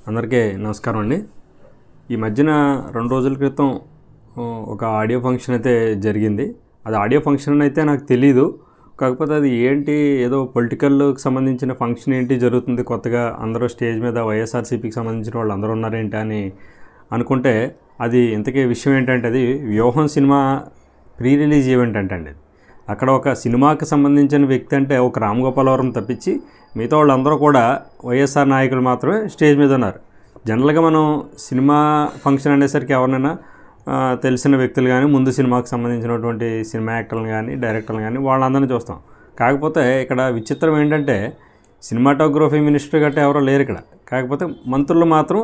అందరికీ నమస్కారం అండి. ఈ మధ్యన 2 రోజుల క్రితం ఒక ఆడియో ఫంక్షన్ అయితే జరిగింది. అది ఆడియో ఫంక్షన్ అయితే నాకు తెలీదు. కాకపోతే అది ఏంటి, ఏదో పొలిటికల్కి సంబంధించిన ఫంక్షన్ ఏంటి జరుగుతుంది కొత్తగా, అందరూ స్టేజ్ మీద వైఎస్ఆర్సీపీకి సంబంధించిన వాళ్ళు అందరూ ఉన్నారేంటి అని అనుకుంటే, అది ఇంతకీ విషయం ఏంటంటే అది వ్యూహం సినిమా ప్రీ రిలీజ్ ఈవెంట్ అంటండి. అక్కడ ఒక సినిమాకి సంబంధించిన వ్యక్తి అంటే ఒక రామ్ గోపాల్ వర్మ తప్పించి మిగతా వాళ్ళందరూ కూడా వైఎస్ఆర్ నాయకులు మాత్రమే స్టేజ్ మీద ఉన్నారు. జనరల్గా మనం సినిమా ఫంక్షన్ అనేసరికి ఎవరినైనా తెలిసిన వ్యక్తులు కానీ, ముందు సినిమాకి సంబంధించినటువంటి సినిమా యాక్టర్లు కానీ, డైరెక్టర్లు కానీ వాళ్ళందరినీ చూస్తాం. కాకపోతే ఇక్కడ విచిత్రం ఏంటంటే సినిమాటోగ్రఫీ మినిస్టర్ గట్రా ఎవరో లేరు ఇక్కడ. కాకపోతే మంత్రులు మాత్రం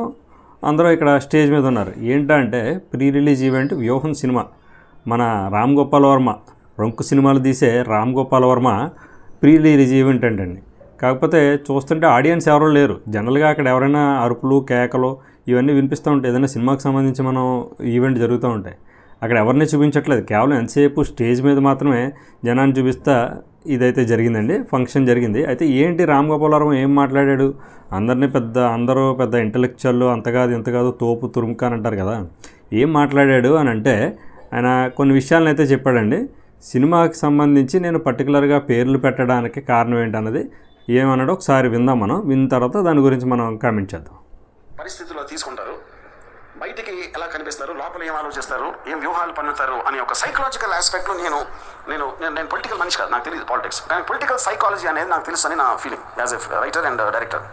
అందరూ ఇక్కడ స్టేజ్ మీద ఉన్నారు. ఏంటంటే ప్రీ రిలీజ్ ఈవెంట్ వ్యూహం సినిమా. మన రామ్ గోపాల్ వర్మ రొంకు సినిమాలు తీసే Ram Gopal Varma pre release event అంటండి. కాకపోతే చూస్తుంటే ఆడియన్స్ ఎవరో లేరు. జనరల్గా అక్కడ ఎవరైనా అరుపులు, కేకలు ఇవన్నీ వినిపిస్తూ ఉంటాయి. ఏదైనా సినిమాకి సంబంధించి మనం ఈవెంట్ జరుగుతూ ఉంటాయి. అక్కడ ఎవరిని చూపించట్లేదు, కేవలం ఎంతసేపు స్టేజ్ మీద మాత్రమే జనాన్ని చూపిస్తా ఇదైతే జరిగిందండి, ఫంక్షన్ జరిగింది. అయితే ఏంటి రామ్ గోపాల్ వర్మ ఏం మాట్లాడాడు? అందరూ పెద్ద ఇంటలెక్చువల్, అంతకాదు ఇంతకాదు తోపు తురుముక అని అంటారు కదా, ఏం మాట్లాడాడు అని అంటే ఆయన కొన్ని విషయాలను అయితే చెప్పాడండి. సినిమాకి సంబంధించి నేను పర్టికులర్గా పేర్లు పెట్టడానికి కారణం ఏంటన్నది ఏమన్నాడో ఒకసారి విందాం. మనం విన్న తర్వాత దాని గురించి మనం కామెంట్ చేద్దాం. పరిస్థితుల్లో తీసుకుంటారు, బయటికి ఎలా కనిపిస్తారు, లోపల ఏం ఆలోచిస్తారు, ఏం వ్యూహాలు పన్నుతారు అనే ఒక సైకలాజికల్ ఆస్పెక్ట్లో నేను పొలిటికల్ మనిషి కాదు, నాకు తెలియదు పాలిటిక్స్, కానీ పొలిటికల్ సైకాలజీ అనేది నాకు తెలుసు అని నా feeling as a writer and director.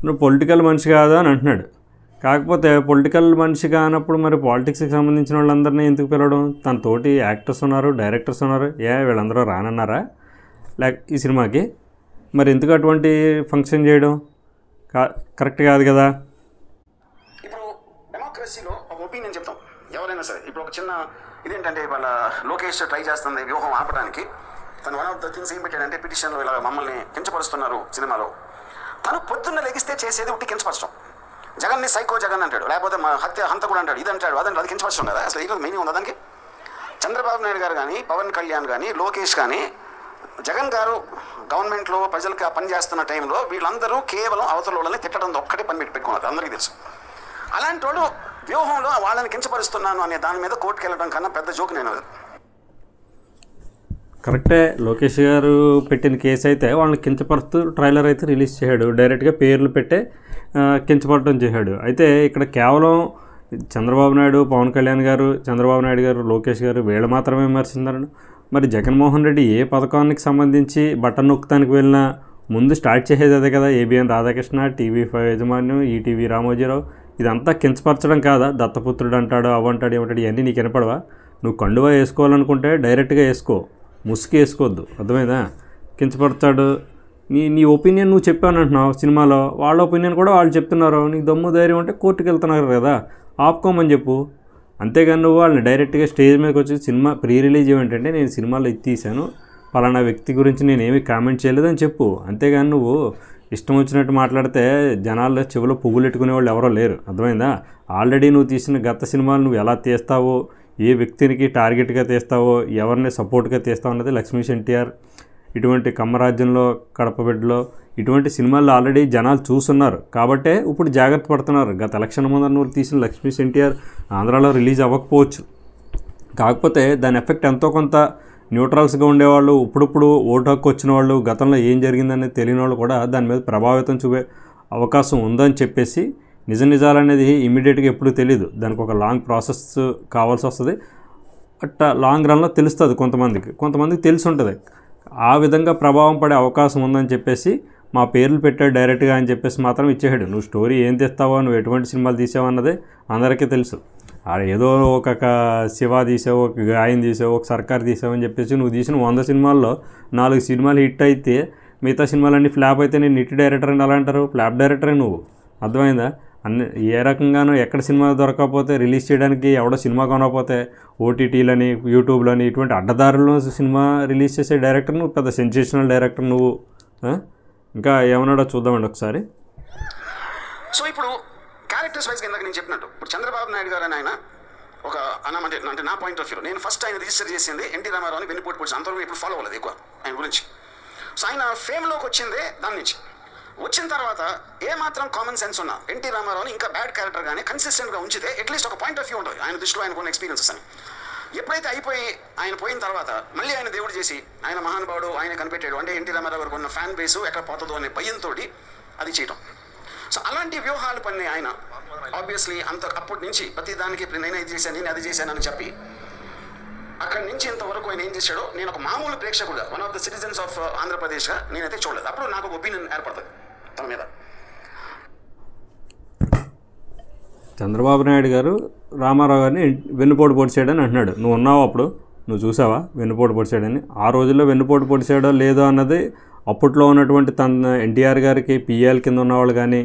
నువ్వు పొలిటికల్ మనిషి కాదా అని అంటున్నాడు. కాకపోతే పొలిటికల్ మనిషి కానప్పుడు మరి పాలిటిక్స్కి సంబంధించిన వాళ్ళందరినీ ఎందుకు పిలవడం? తన తోటి యాక్టర్స్ ఉన్నారు, డైరెక్టర్స్ ఉన్నారు, వీళ్ళందరూ రానన్నారా ఈ సినిమాకి? మరి ఎందుకు అటువంటి ఫంక్షన్ చేయడం కరెక్ట్ కాదు కదా. ఇప్పుడు డెమోక్రసీలో ఒక ఒపీనియన్ చెప్తాం ఎవరైనా సరే. ఇప్పుడు ఒక చిన్న ఇదేంటంటే వాళ్ళ లోకేష్ ట్రై చేస్తుంది వ్యూహం ఆపడానికి. తను వన్ ఆఫ్ ద థింగ్స్ ఏం పెట్టాడంటే పిటిషన్లో ఇలా మమ్మల్ని కించపరుస్తున్నారు సినిమాలో. తను పొద్దున్న లెగిస్తే చేసేది ఉట్టి కించపరచడం. జగన్ని సైకో జగన్ అంటాడు, లేకపోతే మా హంత కూడా అంటాడు, ఇది అంటాడు, అదంటే అది కించపరచడం కదా. అసలు ఈరోజు మీనింగ్ ఉందా దానికి? చంద్రబాబు నాయుడు గారు కానీ, పవన్ కళ్యాణ్ కానీ, లోకేష్ కానీ, జగన్ గారు గవర్నమెంట్లో ప్రజలకు పనిచేస్తున్న టైంలో వీళ్ళందరూ కేవలం అవతల వాళ్ళని తిట్టడం ఒక్కటే పని పెట్టుకున్నారు, అందరికీ తెలుసు. అలాంటి వాళ్ళు వ్యూహంలో వాళ్ళని కించపరుస్తున్నాను అనే దాని మీద కోర్టుకు వెళ్ళడం కన్నా పెద్ద జోక్ నేను. కరెక్టే, లోకేష్ గారు పెట్టిన కేసు అయితే వాళ్ళని కించపరుస్తూ ట్రైలర్ అయితే రిలీజ్ చేశాడు, డైరెక్ట్గా పేర్లు పెట్టే కించపడటం చేశాడు. అయితే ఇక్కడ కేవలం చంద్రబాబు నాయుడు, పవన్ కళ్యాణ్ గారు, చంద్రబాబు నాయుడు గారు, లోకేష్ గారు వీళ్ళు మాత్రమే విమర్శించారు. మరి జగన్మోహన్ రెడ్డి ఏ పథకానికి సంబంధించి బటన్ నొక్కడానికి వెళ్ళినా ముందు స్టార్ట్ చేసేది అదే కదా. ఏబిఎన్ రాధాకృష్ణ, TV5 యాజమాన్యం, ఈటీవీ రామోజీరావు, ఇదంతా కించపరచడం కాదా? దత్తపుత్రుడు అంటాడు, అవంటాడు, ఏమంటాడు, ఇవన్నీ నీకు వినపడవా? నువ్వు కండువా వేసుకోవాలనుకుంటే డైరెక్ట్గా వేసుకో, ముసుగు వేసుకోవద్దు, అర్థమైందా? కించపడతాడు. నీ ఒపీనియన్ నువ్వు చెప్పాను అంటున్నావు సినిమాలో, వాళ్ళ ఒపీనియన్ కూడా వాళ్ళు చెప్తున్నారు. నీకు దమ్ము ధైర్యం అంటే కోర్టుకు వెళ్తున్నారు కదా, ఆపుకోమని చెప్పు. అంతేగాని నువ్వు వాళ్ళని డైరెక్ట్గా స్టేజ్ మీదకి వచ్చి సినిమా ప్రీ రిలీజ్ ఏంటంటే నేను సినిమాలో ఇది తీశాను, పలానా వ్యక్తి గురించి నేను ఏమీ కామెంట్ చేయలేదని చెప్పు. అంతేగాని నువ్వు ఇష్టం వచ్చినట్టు మాట్లాడితే జనాల్లో చెవిలో పువ్వులు పెట్టుకునే వాళ్ళు ఎవరో లేరు, అర్థమైందా? ఆల్రెడీ నువ్వు తీసిన గత సినిమాలు నువ్వు ఎలా తీస్తావో, ఏ వ్యక్తికి టార్గెట్గా తీస్తావో, ఎవరిని సపోర్ట్గా తీస్తావు అన్నది లక్ష్మీస్ ఎన్టీఆర్, ఇటువంటి కమ్మరాజ్యంలో, కడపబిడ్డలో ఇటువంటి సినిమాల్లో ఆల్రెడీ జనాలు చూస్తున్నారు కాబట్టే ఇప్పుడు జాగ్రత్త పడుతున్నారు. గత ఎలక్షన్ ముందర నువ్వు తీసిన లక్ష్మీస్ ఎన్టీఆర్ ఆంధ్రాలో రిలీజ్ అవ్వకపోవచ్చు, కాకపోతే దాని ఎఫెక్ట్ ఎంతో కొంత న్యూట్రల్స్గా ఉండేవాళ్ళు, ఇప్పుడిప్పుడు ఓటు హక్కు వచ్చిన వాళ్ళు, గతంలో ఏం జరిగిందనేది తెలియని వాళ్ళు కూడా దాని మీద ప్రభావితం చూపే అవకాశం ఉందని చెప్పేసి, నిజాలనేది ఇమ్మీడియట్గా ఎప్పుడూ తెలియదు, దానికి ఒక లాంగ్ ప్రాసెస్ కావాల్సి వస్తుంది. అట్లా లాంగ్ రన్లో తెలుస్తుంది కొంతమందికి తెలిసి ఉంటుంది. ఆ విధంగా ప్రభావం పడే అవకాశం ఉందని చెప్పేసి మా పేర్లు పెట్టాడు డైరెక్ట్గా అని చెప్పేసి మాత్రం ఇచ్చేసాడు. నువ్వు స్టోరీ ఏం తీస్తావో, నువ్వు ఎటువంటి సినిమాలు తీసావు అన్నదే అందరికీ తెలుసు. ఏదో ఒక శివ తీసావు, ఒక గాయం తీసావు, ఒక సర్కార్ తీసావు అని చెప్పేసి నువ్వు తీసిన 100 సినిమాల్లో 4 సినిమాలు హిట్ అయితే మిగతా సినిమాలన్నీ ఫ్లాప్ అయితే నేను హిట్ డైరెక్టర్ అని అలా అంటారు. ఫ్లాప్ డైరెక్టరే నువ్వు, అర్థమైందా? ఏ రకంగానూ ఎక్కడ సినిమా దొరకకపోతే, రిలీజ్ చేయడానికి ఎవడో సినిమా కొనకపోతే ఓటీటీలని, యూట్యూబ్లని ఇటువంటి అడ్డదారుల్లో సినిమా రిలీజ్ చేసే డైరెక్టర్ నువ్వు, పెద్ద సెన్సేషనల్ డైరెక్టర్ నువ్వు. ఇంకా ఏమన్నాడో చూద్దామండి ఒకసారి. సో ఇప్పుడు క్యారెక్టర్స్ వైజ్గా ఇందాక నేను చెప్పినట్టు, ఇప్పుడు చంద్రబాబు నాయుడు గారు అని ఆయన ఒక అంటే నా పాయింట్ ఆఫ్ వ్యూ, నేను ఫస్ట్ ఆయన రిజిస్టర్ చేసింది ఎన్టీ రామారావుని వెన్నుపోటు పొడిచి, అంతవరకు ఇప్పుడు ఫాలో అవ్వలేదు ఎక్కువ ఆయన గురించి. సో ఆయన ఫేమ్లోకి వచ్చిందే దాని నుంచి. వచ్చిన తర్వాత ఏమాత్రం కామన్ సెన్స్ ఉన్నా ఎన్టీ రామారావుని ఇంకా బ్యాడ్ క్యారెక్టర్ కానీ కన్సిస్టెంట్గా ఉంచితే అట్లీస్ట్ ఒక పాయింట్ ఆఫ్ వ్యూ ఉంటుంది ఆయన దృష్టిలో ఆయనకున్న ఎక్స్పీరియన్సెస్ అని. ఎప్పుడైతే అయిపోయి ఆయన పోయిన తర్వాత మళ్ళీ ఆయన దేవుడు చేసి ఆయన మహానుభావుడు ఆయన కనిపెట్టాడు అంటే ఎన్టీ రామారావు గారికి ఉన్న ఫ్యాన్ బేసు ఎక్కడ పోతుందో అనే భయంతో అది చేయటం. సో అలాంటి వ్యూహాలు పని ఆయన ఆబ్వియస్లీ అప్పటి నుంచి ప్రతి దానికి నేను ఇది చేశాను నేను అది చేశానని చెప్పి అక్కడి నుంచి ఇంతవరకు ఆయన ఏం చేశాడో నేను ఒక మామూలు ప్రేక్షకుడుగా one of the citizens of ఆంధ్రప్రదేశ్గా నేనైతే చూడలేదు. అప్పుడు నాకు ఒక ఒపీనియన్ ఏర్పడుతుంది తన మీద. చంద్రబాబు నాయుడు గారు రామారావు గారిని వెన్నుపోటు పొడిచాడని అంటున్నాడు. నువ్వు ఉన్నావు అప్పుడు, నువ్వు చూసావా వెన్నుపోటు పొడిచాడని? ఆ రోజుల్లో వెన్నుపోటు పొడిచాడో లేదో అన్నది అప్పట్లో ఉన్నటువంటి తన ఎన్టీఆర్ గారికి పిఎల్ కింద ఉన్నవాళ్ళు కానీ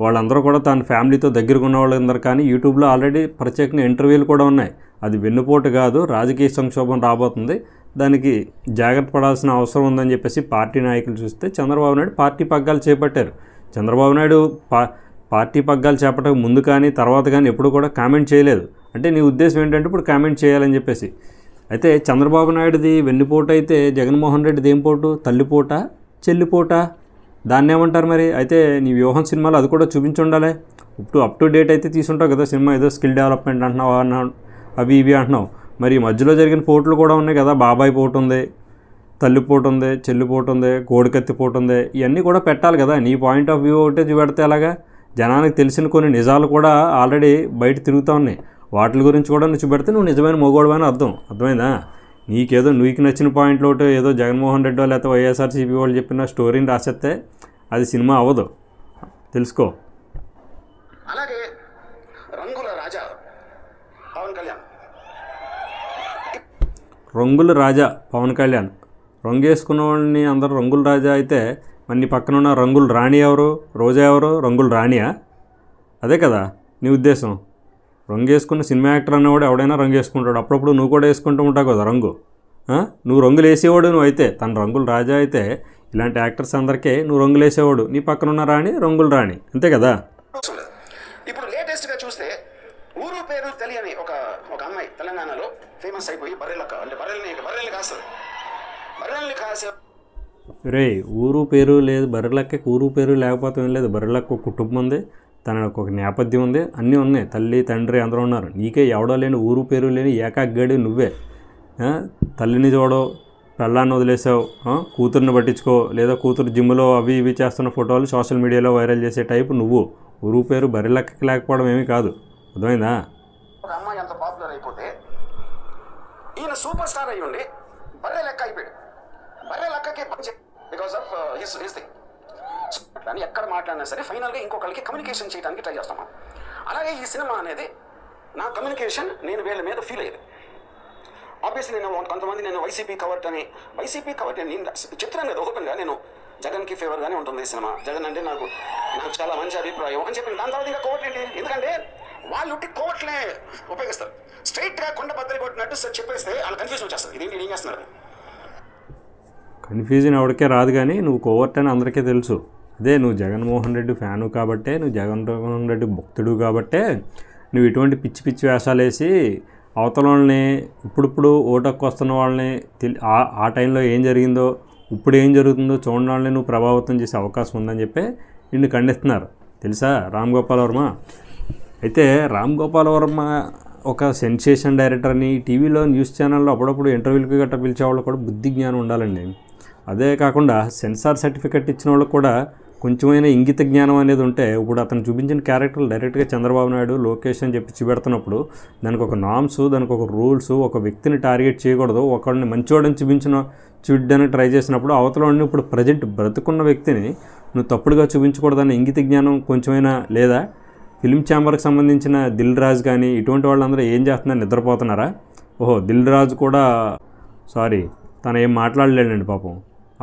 వాళ్ళందరూ కూడా తన ఫ్యామిలీతో దగ్గరకు ఉన్న వాళ్ళందరూ కానీ యూట్యూబ్లో ఆల్రెడీ ప్రత్యేకంగా ఇంటర్వ్యూలు కూడా ఉన్నాయి. అది వెన్నుపోటు కాదు, రాజకీయ సంక్షోభం రాబోతుంది, దానికి జాగ్రత్త పడాల్సిన అవసరం ఉందని చెప్పేసి పార్టీ నాయకులు చూస్తే చంద్రబాబు నాయుడు పార్టీ పగ్గాలు చేపట్టారు. చంద్రబాబు నాయుడు పార్టీ పగ్గాలు చేపట్టక ముందు కానీ తర్వాత కానీ ఎప్పుడు కూడా కామెంట్ చేయలేదు. అంటే నీ ఉద్దేశం ఏంటంటే ఇప్పుడు కామెంట్ చేయాలని చెప్పేసి. అయితే చంద్రబాబు నాయుడుది వెన్నుపోటు అయితే జగన్మోహన్ రెడ్డిది ఏం పోటు? తల్లిపోట చెల్లిపోట దాన్ని ఏమంటారు మరి? అయితే నీ వ్యూహం సినిమాలో అది కూడా చూపించి ఉండాలి. ఇప్పుడు అప్ టు డేట్ అయితే తీసుంటావు కదా సినిమా, ఏదో స్కిల్ డెవలప్మెంట్ అంటున్నావు అవి ఇవి అంటున్నావు. మరి మధ్యలో జరిగిన పోట్లు కూడా ఉన్నాయి కదా, బాబాయ్ పోటు ఉంది, తల్లిపోటు ఉంది, చెల్లిపోటు ఉంది, కోడికత్తి పోటు ఉంది, ఇవన్నీ కూడా పెట్టాలి కదా. నీ పాయింట్ ఆఫ్ వ్యూ ఒకటే చూపెడితే అలాగా? జనానికి తెలిసిన కొన్ని నిజాలు కూడా ఆల్రెడీ బయట తిరుగుతూ ఉన్నాయి, వాటి గురించి కూడా నువ్వు చూపెడితే నువ్వు నిజమైన మొగోడమని అర్థమైందా? నీకేదో నీకు నచ్చిన పాయింట్లు ఒకటి ఏదో జగన్మోహన్ రెడ్డి లేకపోతే వైఎస్ఆర్సీపీ వాళ్ళు చెప్పిన స్టోరీని రాసేస్తే అది సినిమా అవ్వదు, తెలుసుకో. అలాగే రంగుల రాజా పవన్ కళ్యాణ్, రంగుల రాజా పవన్ కళ్యాణ్ రంగు వేసుకున్న వాళ్ళని అందరూ రంగుల రాజా అయితే మరి నీ పక్కన ఉన్న రంగుల రాణి ఎవరు? రోజా ఎవరు? రంగుల రాణియా? అదే కదా నీ ఉద్దేశం? రంగు వేసుకున్న సినిమా యాక్టర్ అన్నవాడు ఎవడైనా రంగు వేసుకుంటాడు, అప్పుడప్పుడు నువ్వు కూడా వేసుకుంటూ ఉంటావు కదా రంగు. నువ్వు రంగులు వేసేవాడు నువ్వు అయితే, తన రంగుల రాజా అయితే ఇలాంటి యాక్టర్స్ అందరికీ నువ్వు రంగులు వేసేవాడు, నీ పక్కన ఉన్న రాణి రంగుల రాణి, అంతే కదా. ఇప్పుడు లేటెస్ట్గా చూస్తే ఊరు పేరు తెలియని ఒక అమ్మాయి తెలంగాణలో ఫేమస్ అయిపోయి బర్రెలక్క అంటే బర్రెల్ని కాసే రే ఊరు పేరు లేదు, బర్రెలక్కకి ఊరు పేరు లేకపోతే ఏం లేదు. బర్రెలక్క ఒక కుటుంబం ఉంది, తన ఒక నేపథ్యం ఉంది, అన్నీ ఉన్నాయి, తల్లి తండ్రి అందరూ ఉన్నారు. నీకే ఎవడో లేని ఊరు పేరు లేని ఏకాగ్గాడి నువ్వే. తల్లిని చూడవు, పెళ్ళాన్ని వదిలేసావు, కూతుర్ని పట్టించుకో, లేదా కూతురు జిమ్లో అవి ఇవి చేస్తున్న ఫోటోలు సోషల్ మీడియాలో వైరల్ చేసే టైపు నువ్వు. ఊరు పేరు బర్రెలక్కకి లేకపోవడం ఏమీ కాదు, అర్థమైందా? ఒక అమ్మాయి అంత పాపులర్ అయిపోతే ఈయన సూపర్ స్టార్ అయ్యి ఉండి బర్రె లెక్క అయిపోయాడు. బర్రె లెక్కకి బికాస్ ఆఫ్ హిస్ థింగ్. అని ఎక్కడ మాట్లాడినా సరే ఫైనల్గా ఇంకొకరికి కమ్యూనికేషన్ చేయడానికి ట్రై చేస్తాం. అలాగే ఈ సినిమా అనేది నా కమ్యూనికేషన్ నేను వీళ్ళ మీద ఫీల్ అయ్యేది. ఆబ్వియస్లీ కొంతమంది నేను వైసీపీ కవర్ట్ అని నేను చెప్తున్నాను కదా ఓపెన్గా, నేను జగన్కి ఫేవర్గానే ఉంటుంది ఈ సినిమా, జగన్ అంటే నాకు చాలా మంచి అభిప్రాయం అని చెప్పి. దాని తర్వాత ఇంకా కోవట్ ఏంటి? ఎందుకంటే వాళ్ళు కోవట్లే ఉపయోగిస్తారు. స్ట్రైట్గా కొండ బద్దలు కొట్టినట్టు చెప్పేస్తే వాళ్ళు కన్ఫ్యూజన్ వచ్చేస్తారు, ఇదేంటి ఏం చేస్తున్నారు. కన్ఫ్యూజన్ ఎవరికే రాదు, కానీ నువ్వు కోవర్ట్ అని అందరికీ తెలుసు. అదే నువ్వు జగన్మోహన్ రెడ్డి ఫ్యాను కాబట్టే, నువ్వు జగన్మోహన్ రెడ్డి భక్తుడు కాబట్టే నువ్వు ఇటువంటి పిచ్చి పిచ్చి వేషాలు వేసి అవతల వాళ్ళని ఇప్పుడు ఓటక్కు వస్తున్న వాళ్ళని ఆ టైంలో ఏం జరిగిందో ఇప్పుడు ఏం జరుగుతుందో చూడడం వాళ్ళని నువ్వు ప్రభావితం చేసే అవకాశం ఉందని చెప్పి నిన్ను ఖండిస్తున్నారు, తెలుసా రామ్ గోపాల్ వర్మ. అయితే రామ్ గోపాల్ వర్మ ఒక సెన్సేషన్ డైరెక్టర్ అని టీవీలో న్యూస్ ఛానల్లో అప్పుడప్పుడు ఇంటర్వ్యూలకి గట్రా పిలిచేవాళ్ళు కూడా బుద్ధి జ్ఞానం ఉండాలండి. అదే కాకుండా సెన్సార్ సర్టిఫికెట్ ఇచ్చిన వాళ్ళకి కూడా కొంచెమైనా ఇంగిత జ్ఞానం అనేది ఉంటే, ఇప్పుడు అతను చూపించిన క్యారెక్టర్లు డైరెక్ట్గా చంద్రబాబు నాయుడు లోకేష్ అని చెప్పి చూపెడుతున్నప్పుడు దానికి ఒక నామ్స్, దానికి ఒక రూల్స్, ఒక వ్యక్తిని టార్గెట్ చేయకూడదు, ఒకరిని మంచివాడని చూడడానికి ట్రై చేసినప్పుడు అవతల వాడిని ఇప్పుడు ప్రజెంట్ బ్రతుకున్న వ్యక్తిని నువ్వు తప్పుడుగా చూపించకూడదన్న ఇంగిత జ్ఞానం కొంచెమైనా లేదా? ఫిల్మ్ ఛాంబర్కి సంబంధించిన దిల్ రాజు కానీ ఇటువంటి వాళ్ళందరూ ఏం చేస్తున్నారు? నిద్రపోతున్నారా? ఓహో దిల్ రాజు కూడా తను ఏం మాట్లాడలేడండి పాపం,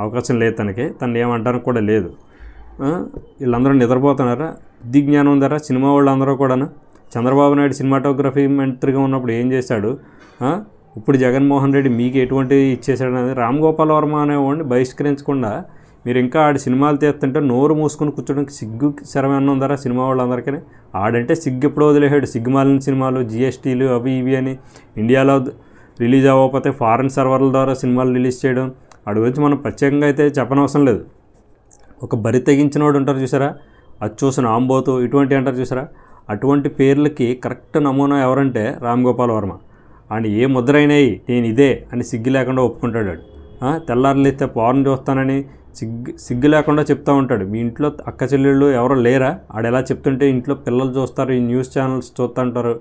అవకాశం లేదు తనకి, తను ఏమంటానికి కూడా లేదు. వీళ్ళందరూ నిద్రపోతున్నారా? బుద్ధి జ్ఞానం ఉందరా సినిమా వాళ్ళందరూ కూడా? చంద్రబాబు నాయుడు సినిమాటోగ్రఫీ మంత్రిగా ఉన్నప్పుడు ఏం చేశాడు? ఇప్పుడు జగన్మోహన్ రెడ్డి మీకు ఎటువంటి ఇచ్చేసాడు అనేది రామ్ గోపాల్ వర్మ అనేవాడిని బహిష్కరించకుండా మీరు ఇంకా ఆడి సినిమాలు తీస్తుంటే నోరు మూసుకొని కూర్చోడానికి సిగ్గు శరమేమన్నా ఉందరా సినిమా వాళ్ళందరికీ? ఆడంటే సిగ్గు ఎప్పుడో వదిలేసాడు. సిగ్గుమాలిన సినిమాలు, జిఎస్టీలు అవి ఇవి అని ఇండియాలో రిలీజ్ అవ్వకపోతే ఫారెన్ సర్వర్ల ద్వారా సినిమాలు రిలీజ్ చేయడం, వాడి గురించి మనం ప్రత్యేకంగా అయితే చెప్పనవసరం లేదు. ఒక బరి తెగించిన వాడు ఉంటారు చూసారా, అది చూసిన ఆంబోతు ఇటువంటి అంటారు చూసారా, అటువంటి పేర్లకి కరెక్ట్ నమూనా ఎవరంటే రామ్ గోపాల్ వర్మ. ఆయన ఏ ముద్ర అయినాయి నేను ఇదే అని సిగ్గు లేకుండా ఒప్పుకుంటాడు. తెల్లారులేస్తే పవన్ చూస్తానని సిగ్గు లేకుండా చెప్తూ ఉంటాడు. మీ ఇంట్లో అక్క చెల్లెళ్ళు ఎవరో లేరా, ఆడు ఎలా చెప్తుంటే ఇంట్లో పిల్లలు చూస్తారు, ఈ న్యూస్ ఛానల్స్ చూస్తుంటారు.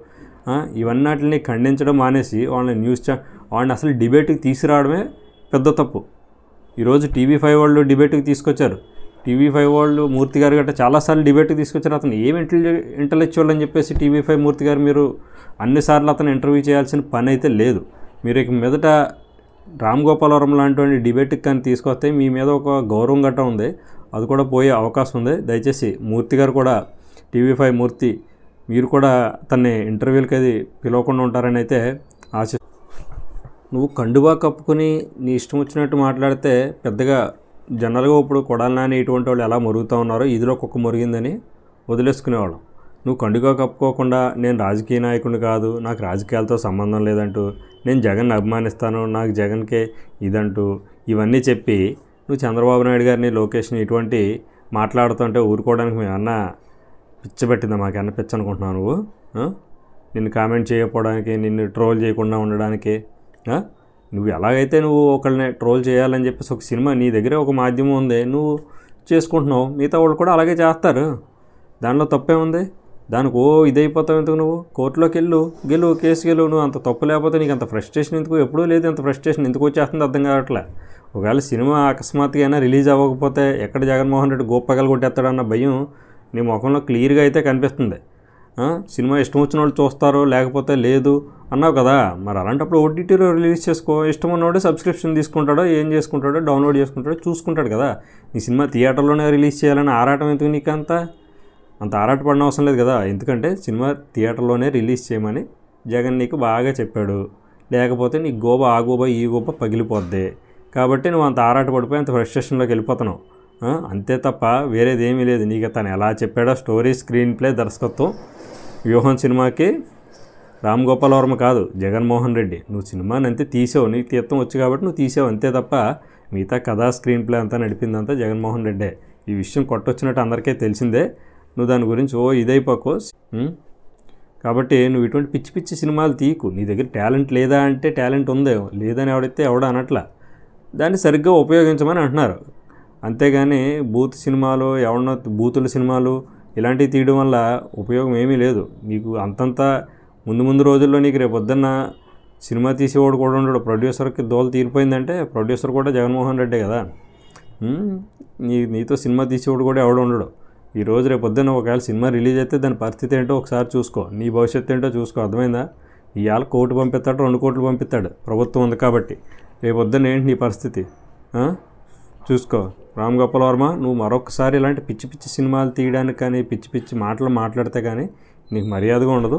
ఇవన్నిటిని ఖండించడం మానేసి వాళ్ళని అసలు డిబేట్కి తీసుకురావడమే పెద్ద తప్పు. ఈరోజు TV5 వాళ్ళు డిబేట్కి తీసుకొచ్చారు. TV5 వాళ్ళు మూర్తి గారు గట్రా చాలాసార్లు డిబేట్కి తీసుకొచ్చారు. అతను ఏమి ఇంటలెక్చువల్ అని చెప్పేసి TV5 మూర్తి గారు మీరు అన్నిసార్లు అతను ఇంటర్వ్యూ చేయాల్సిన పని అయితే లేదు. మీరు ఇక మీదట రామ్ గోపాల్ వర్మ లాంటి డిబేట్కి కానీ తీసుకొస్తే మీ మీద ఒక గౌరవం గట్రా ఉంది, అది కూడా పోయే అవకాశం ఉంది. దయచేసి మూర్తి గారు కూడా TV5 మూర్తి మీరు కూడా అతన్ని ఇంటర్వ్యూలకి అది పిలవకుండా ఉంటారని అయితే నువ్వు కండువా కప్పుకొని నీ ఇష్టం వచ్చినట్టు మాట్లాడితే పెద్దగా జనరల్గా ఇప్పుడు కొడాలి నాని ఇటువంటి వాళ్ళు ఎలా మురుగుతూ ఉన్నారో ఇదిలో ఒక్కొక్క మురిగిందని వదిలేసుకునేవాళ్ళం. నువ్వు కండువా కప్పుకోకుండా నేను రాజకీయ నాయకుడిని కాదు, నాకు రాజకీయాలతో సంబంధం లేదంటూ, నేను జగన్ అభిమానిస్తాను, నాకు జగన్కే ఇదంటూ ఇవన్నీ చెప్పి నువ్వు చంద్రబాబు నాయుడు గారిని లోకేష్ని ఇటువంటి మాట్లాడుతుంటే ఊరుకోవడానికి మేమన్నా పిచ్చబెట్టిందా? మాకన్నా పిచ్చ అనుకుంటున్నావు నువ్వు? నిన్ను కామెంట్ చేయకపోవడానికి, నిన్ను ట్రోల్ చేయకుండా ఉండడానికి. నువ్వు ఎలాగైతే నువ్వు ఒకళ్ళని ట్రోల్ చేయాలని చెప్పేసి ఒక సినిమా నీ దగ్గర ఒక మాధ్యమం ఉంది, నువ్వు చేసుకుంటున్నావు, మిగతా వాళ్ళు కూడా అలాగే చేస్తారు. దానిలో తప్పే ఉంది? దానికి ఇదైపోతావు ఎందుకు? నువ్వు కోర్టులోకి గెలువు, కేసు గెలువు. నువ్వు అంత తప్పు లేకపోతే నీకు అంత ఫ్రస్ట్రేషన్ ఎందుకు? ఎప్పుడూ లేదు అంత ఫ్రస్ట్రేషన్, ఎందుకు వచ్చేస్తుంది అర్థం కావట్లే. ఒకవేళ సినిమా అకస్మాత్తుగా అయినా రిలీజ్ అవ్వకపోతే ఎక్కడ జగన్మోహన్ రెడ్డి గోపగలు కొట్టేస్తాడన్న భయం నీ ముఖంలో క్లియర్గా అయితే కనిపిస్తుంది. సినిమా ఇష్టం వచ్చిన వాళ్ళు చూస్తారు, లేకపోతే లేదు అన్నావు కదా, మరి అలాంటప్పుడు OTTలో రిలీజ్ చేసుకో. ఇష్టం ఉన్నవాడు సబ్స్క్రిప్షన్ తీసుకుంటాడో ఏం చేసుకుంటాడో, డౌన్లోడ్ చేసుకుంటాడో చూసుకుంటాడు కదా. నీ సినిమా థియేటర్లోనే రిలీజ్ చేయాలని ఆరాటం ఎందుకు? నీకు అంత ఆరాట పడిన అవసరం లేదు కదా. ఎందుకంటే సినిమా థియేటర్లోనే రిలీజ్ చేయమని జగన్ నీకు బాగా చెప్పాడు. లేకపోతే నీ గోబ ఆ గోబ ఈ గోబ పగిలిపోద్ది. కాబట్టి నువ్వు అంత ఆరాట పడిపోయి అంత ఫ్రస్ట్రేషన్లోకి వెళ్ళిపోతున్నావు. అంతే తప్ప వేరేది ఏమీ లేదు. నీకు తను ఎలా చెప్పాడో స్టోరీ, స్క్రీన్ ప్లే, దర్శకత్వం, వ్యూహం సినిమాకి రామ్ గోపాల్ వర్మ కాదు, జగన్మోహన్ రెడ్డి. నువ్వు సినిమాని అంతే తీసావు, నీకు తీర్థం వచ్చి కాబట్టి నువ్వు తీసావు అంతే తప్ప మిగతా కథా స్క్రీన్ ప్లే అంతా నడిపిందంతా జగన్మోహన్ రెడ్డే. ఈ విషయం కొట్టొచ్చినట్టు అందరికీ తెలిసిందే. నువ్వు దాని గురించి ఇదైపోకో. కాబట్టి నువ్వు ఇటువంటి పిచ్చి పిచ్చి సినిమాలు తీయకు. నీ దగ్గర టాలెంట్ లేదా అంటే టాలెంట్ ఉందే, లేదని ఎవడైతే అనట్లా, దాన్ని సరిగ్గా ఉపయోగించమని అంటున్నారు. అంతేగాని బూత్ సినిమాలు, ఎవడన్నా బూతుల సినిమాలు ఇలాంటివి తీయడం వల్ల ఉపయోగం ఏమీ లేదు. నీకు అంతంత ముందు రోజుల్లో నీకు రేపు పొద్దున్న సినిమా తీసేవాడు కూడా ఉండడు. ప్రొడ్యూసర్కి దోలు తీరిపోయిందంటే ప్రొడ్యూసర్ కూడా జగన్మోహన్ రెడ్డే కదా. నీతో సినిమా తీసేవాడు కూడా ఎవడు ఉండడు. ఈరోజు రేపు పొద్దున్న ఒకవేళ సినిమా రిలీజ్ అయితే దాని పరిస్థితి ఏంటో ఒకసారి చూసుకో, నీ భవిష్యత్తు ఏంటో చూసుకో. అర్థమైందా? ఇవాళ 1 కోటి పంపిస్తాడు, 2 కోట్లు పంపిస్తాడు, ప్రభుత్వం ఉంది కాబట్టి. రేపు పొద్దున్న ఏంటి నీ పరిస్థితి చూసుకో. రామ్ గోపాల్ వర్మ, నువ్వు మరొకసారి ఇలాంటి పిచ్చి పిచ్చి సినిమాలు తీయడానికి కానీ, పిచ్చి పిచ్చి మాటలు మాట్లాడితే కానీ నీకు మర్యాదగా ఉండదు.